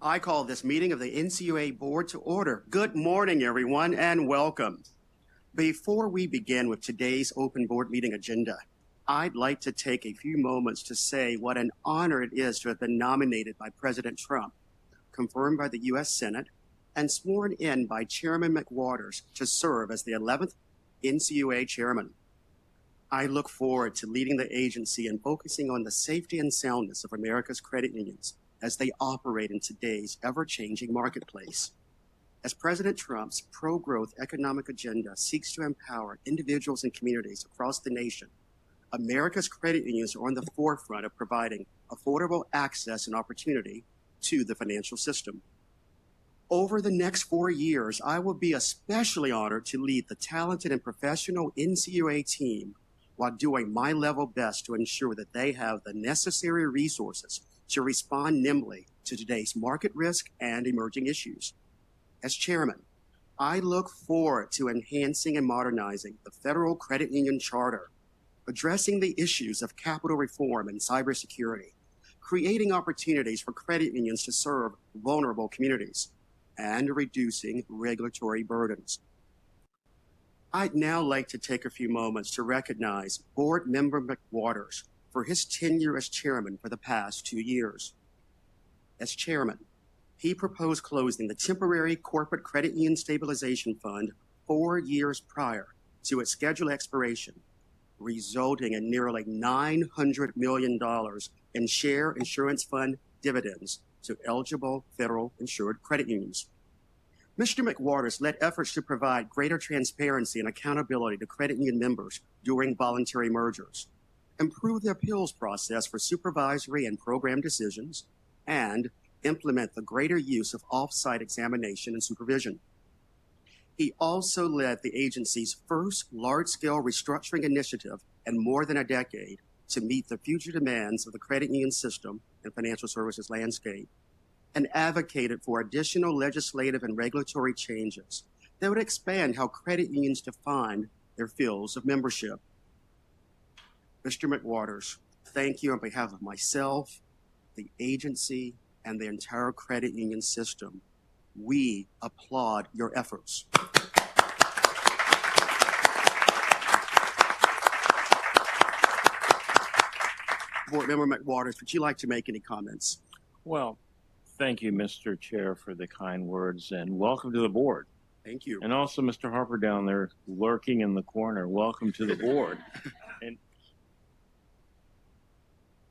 I call this meeting of the NCUA Board to order. Good morning, everyone, and welcome. Before we begin with today's open board meeting agenda, I'd like to take a few moments to say what an honor it is to have been nominated by President Trump, confirmed by the U.S. Senate, and sworn in by Chairman McWaters to serve as the 11th NCUA Chairman. I look forward to leading the agency and focusing on the safety and soundness of America's credit unions as they operate in today's ever-changing marketplace. As President Trump's pro-growth economic agenda seeks to empower individuals and communities across the nation, America's credit unions are on the forefront of providing affordable access and opportunity to the financial system. Over the next 4 years, I will be especially honored to lead the talented and professional NCUA team while doing my level best to ensure that they have the necessary resources to respond nimbly to today's market risk and emerging issues. As chairman, I look forward to enhancing and modernizing the Federal Credit Union Charter, addressing the issues of capital reform and cybersecurity, creating opportunities for credit unions to serve vulnerable communities, and reducing regulatory burdens. I'd now like to take a few moments to recognize Board Member McWaters for his tenure as chairman for the past 2 years. As chairman, he proposed closing the temporary Corporate Credit Union Stabilization Fund 4 years prior to its scheduled expiration, resulting in nearly $900 million in share insurance fund dividends to eligible federal insured credit unions. Mr. McWaters led efforts to provide greater transparency and accountability to credit union members during voluntary mergers, improve the appeals process for supervisory and program decisions, and implement the greater use of off-site examination and supervision. He also led the agency's first large-scale restructuring initiative in more than a decade to meet the future demands of the credit union system and financial services landscape, and advocated for additional legislative and regulatory changes that would expand how credit unions define their fields of membership. Mr. McWaters, thank you on behalf of myself, the agency, and the entire credit union system. We applaud your efforts. Board Member McWaters, would you like to make any comments? Well, thank you, Mr. Chair, for the kind words, and welcome to the board. Thank you. And also Mr. Harper down there lurking in the corner. Welcome to the board. And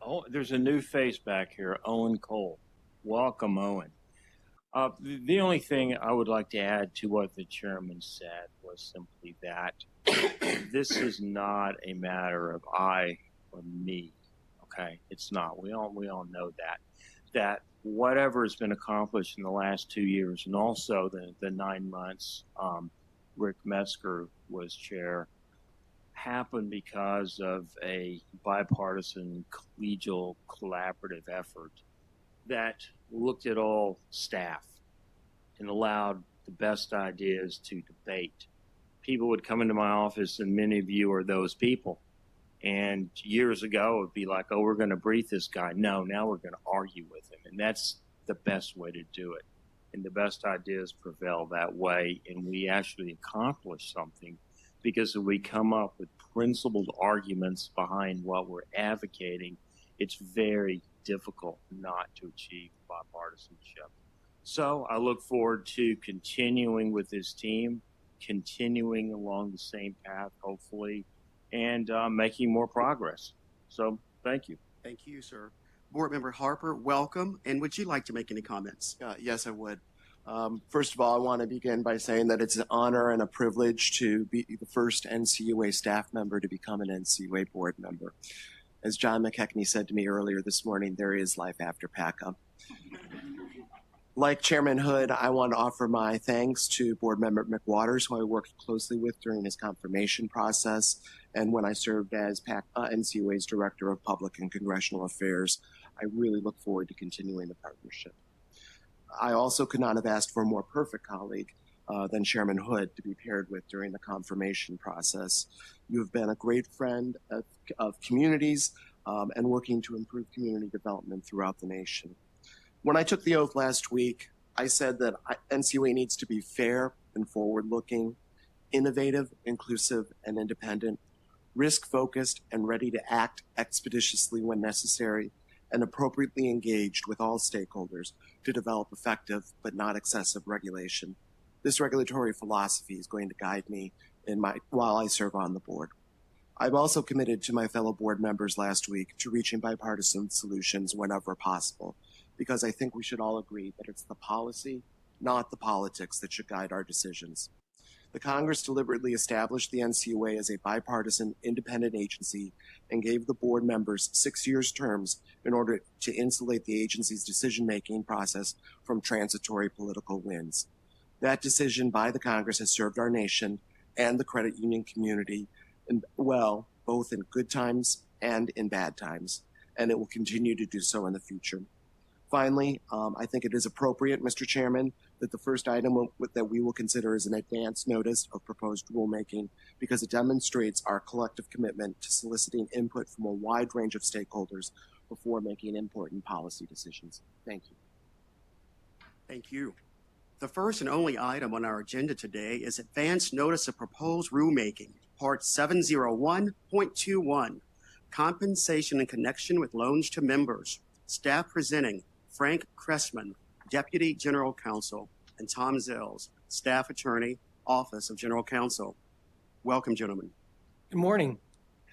oh, there's a new face back here, Owen Cole. Welcome, Owen. The only thing I would like to add to what the chairman said was simply that this is not a matter of I or me. Okay, it's not. We all know that whatever has been accomplished in the last 2 years, and also the 9 months Rick Metzger was chair, happened because of a bipartisan, collegial, collaborative effort that looked at all staff and allowed the best ideas to debate. People would come into my office, and many of you are those people. And years ago, it would be like, oh, we're going to brief this guy. No, now we're going to argue with him. And that's the best way to do it. And the best ideas prevail that way. And we actually accomplish something because if we come up with principled arguments behind what we're advocating, it's very difficult not to achieve bipartisanship. So I look forward to continuing with this team, continuing along the same path, hopefully, and making more progress. So thank you. Thank you, sir. Board Member Harper, welcome. And would you like to make any comments? Yes, I would. First of all, I want to begin by saying that it's an honor and a privilege to be the first NCUA staff member to become an NCUA board member. As John McKechnie said to me earlier this morning, there is life after PACA. Like Chairman Hood, I want to offer my thanks to Board Member McWaters, who I worked closely with during his confirmation process and when I served as NCUA's Director of Public and Congressional Affairs. I really look forward to continuing the partnership. I also could not have asked for a more perfect colleague than Chairman Hood to be paired with during the confirmation process. You have been a great friend of communities and working to improve community development throughout the nation. When I took the oath last week, I said that NCUA needs to be fair and forward-looking, innovative, inclusive, and independent, risk-focused, and ready to act expeditiously when necessary, and appropriately engaged with all stakeholders to develop effective but not excessive regulation. This regulatory philosophy is going to guide me while I serve on the board. I've also committed to my fellow board members last week to reaching bipartisan solutions whenever possible, because I think we should all agree that it's the policy, not the politics, that should guide our decisions. The Congress deliberately established the NCUA as a bipartisan, independent agency and gave the board members 6 years terms in order to insulate the agency's decision-making process from transitory political winds. That decision by the Congress has served our nation and the credit union community well, both in good times and in bad times, and it will continue to do so in the future. Finally, I think it is appropriate, Mr. Chairman, that the first item that we will consider is an advance notice of proposed rulemaking, because it demonstrates our collective commitment to soliciting input from a wide range of stakeholders before making important policy decisions. Thank you. Thank you. The first and only item on our agenda today is Advance Notice of Proposed Rulemaking, Part 701.21, Compensation in Connection with Loans to Members. Staff presenting Frank Cressman, Deputy General Counsel, and Tom Zills, Staff Attorney, Office of General Counsel. Welcome, gentlemen. Good morning.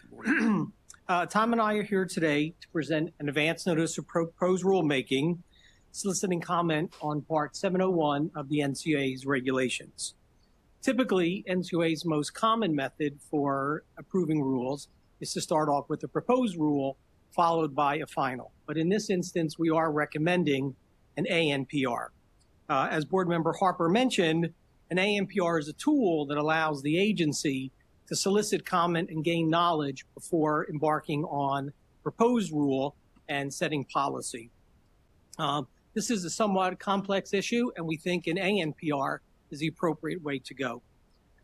Good morning. Tom and I are here today to present an advance notice of proposed rulemaking, soliciting comment on Part 701 of the NCUA's regulations. Typically, NCUA's most common method for approving rules is to start off with a proposed rule followed by a final. But in this instance, we are recommending an ANPR. As Board Member Harper mentioned, an ANPR is a tool that allows the agency to solicit comment and gain knowledge before embarking on proposed rule and setting policy. This is a somewhat complex issue, and we think an ANPR is the appropriate way to go.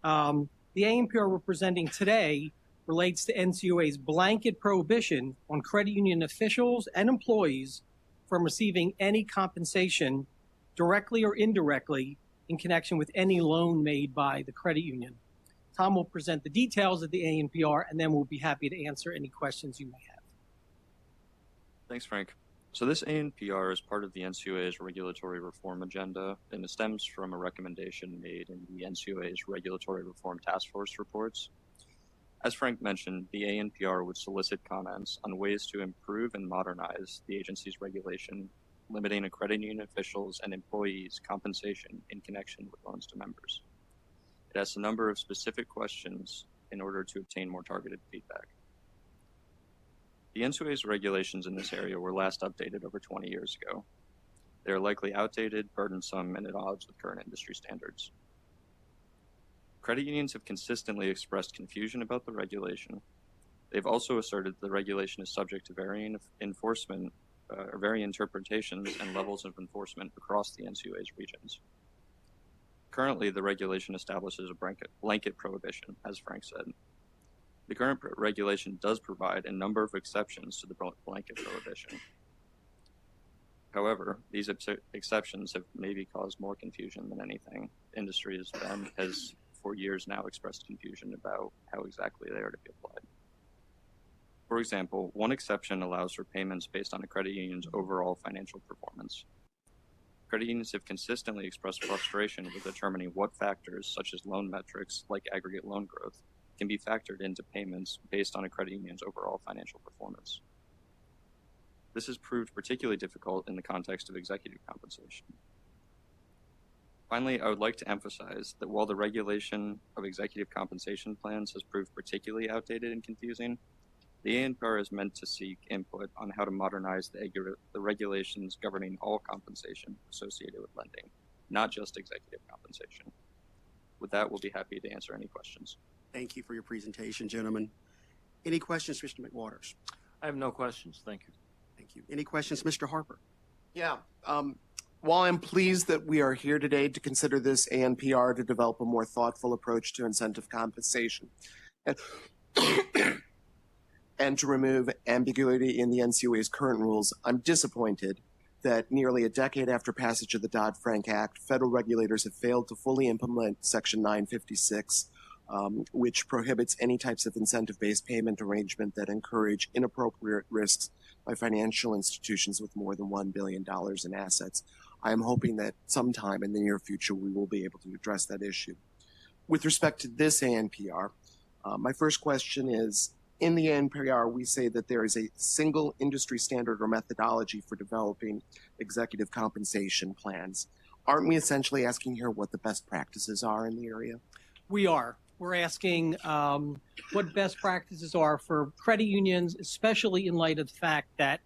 The ANPR we're presenting today relates to NCUA's blanket prohibition on credit union officials and employees from receiving any compensation directly or indirectly in connection with any loan made by the credit union. Tom will present the details of the ANPR, and then we'll be happy to answer any questions you may have. Thanks, Frank. So this ANPR is part of the NCUA's regulatory reform agenda, and it stems from a recommendation made in the NCUA's regulatory reform task force reports. As Frank mentioned, the ANPR would solicit comments on ways to improve and modernize the agency's regulation, limiting a credit union officials and employees' compensation in connection with loans to members. It asks a number of specific questions in order to obtain more targeted feedback. The NCUA's regulations in this area were last updated over 20 years ago. They are likely outdated, burdensome, and at odds with current industry standards. Credit unions have consistently expressed confusion about the regulation. They've also asserted the regulation is subject to varying enforcement or varying interpretations and levels of enforcement across the NCUA's regions. Currently, the regulation establishes a blanket prohibition, as Frank said. The current regulation does provide a number of exceptions to the blanket prohibition. However, these exceptions have maybe caused more confusion than anything. Industry has for years now expressed confusion about how exactly they are to be applied. For example, one exception allows for payments based on a credit union's overall financial performance. Credit unions have consistently expressed frustration with determining what factors, such as loan metrics like aggregate loan growth, can be factored into payments based on a credit union's overall financial performance. This has proved particularly difficult in the context of executive compensation. Finally, I would like to emphasize that while the regulation of executive compensation plans has proved particularly outdated and confusing, the ANPR is meant to seek input on how to modernize the regulations governing all compensation associated with lending, not just executive compensation. With that, we'll be happy to answer any questions. Thank you for your presentation, gentlemen. Any questions, Mr. McWaters? I have no questions. Thank you. Thank you. Any questions, Mr. Harper? Yeah. While I'm pleased that we are here today to consider this ANPR to develop a more thoughtful approach to incentive compensation and to remove ambiguity in the NCUA's current rules, I'm disappointed that nearly a decade after passage of the Dodd-Frank Act, federal regulators have failed to fully implement Section 956, which prohibits any types of incentive-based payment arrangement that encourage inappropriate risks by financial institutions with more than $1 billion in assets. I am hoping that sometime in the near future we will be able to address that issue. With respect to this ANPR, my first question is, in the ANPR, we say that there is a single industry standard or methodology for developing executive compensation plans. Aren't we essentially asking here what the best practices are in the area? We are. We're asking what best practices are for credit unions, especially in light of the fact that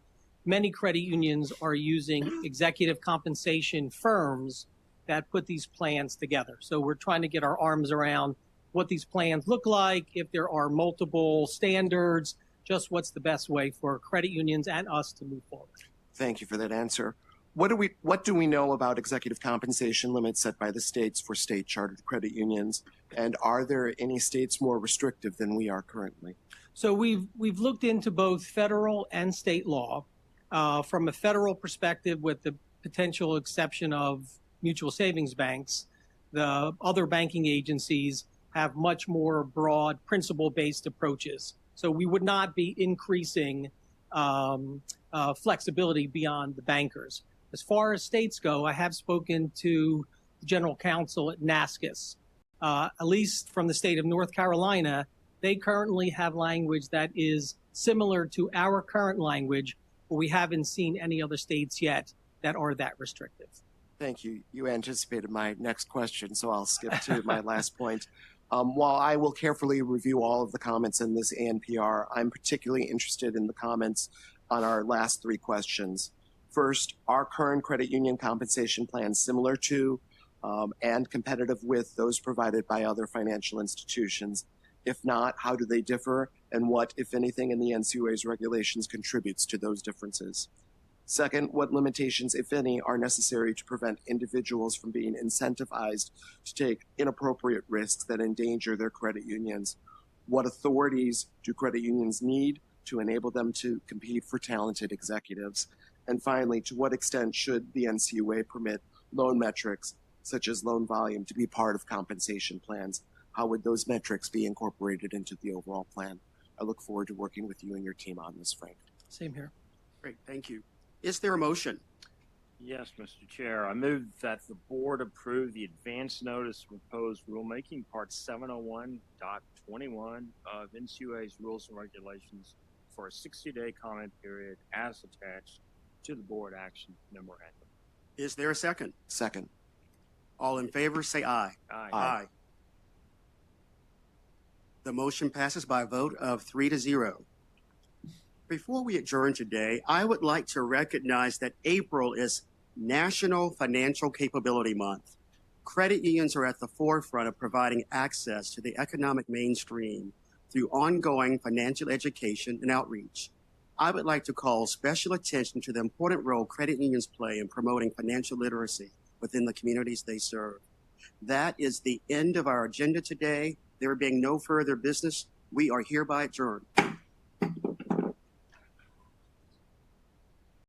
many credit unions are using executive compensation firms that put these plans together. So we're trying to get our arms around what these plans look like, if there are multiple standards, just what's the best way for credit unions and us to move forward. Thank you for that answer. What do we know about executive compensation limits set by the states for state-chartered credit unions? And are there any states more restrictive than we are currently? So we've looked into both federal and state law. From a federal perspective, with the potential exception of mutual savings banks, the other banking agencies have much more broad principle-based approaches. So we would not be increasing flexibility beyond the bankers. As far as states go, I have spoken to the general counsel at NASCUS. At least from the state of North Carolina, they currently have language that is similar to our current language, but we haven't seen any other states yet that are that restrictive. Thank you. You anticipated my next question, so I'll skip to my last point. While I will carefully review all of the comments in this ANPR, I'm particularly interested in the comments on our last three questions. First, are current credit union compensation plans similar to and competitive with those provided by other financial institutions? If not, how do they differ? And what, if anything, in the NCUA's regulations contributes to those differences? Second, what limitations, if any, are necessary to prevent individuals from being incentivized to take inappropriate risks that endanger their credit unions? What authorities do credit unions need to enable them to compete for talented executives? And finally, to what extent should the NCUA permit loan metrics, such as loan volume, to be part of compensation plans? How would those metrics be incorporated into the overall plan? I look forward to working with you and your team on this, Frank. Same here. Great, thank you. Is there a motion? Yes, Mr. Chair. I move that the board approve the advance notice of proposed rulemaking, Part 701.21 of NCUA's Rules and Regulations for a 60-day comment period as attached to the board action memorandum. Is there a second? Second. All in favor, say aye. Aye. Aye. The motion passes by a vote of 3-0. Before we adjourn today, I would like to recognize that April is National Financial Capability Month. Credit unions are at the forefront of providing access to the economic mainstream through ongoing financial education and outreach. I would like to call special attention to the important role credit unions play in promoting financial literacy within the communities they serve. That is the end of our agenda today. There being no further business, we are hereby adjourned.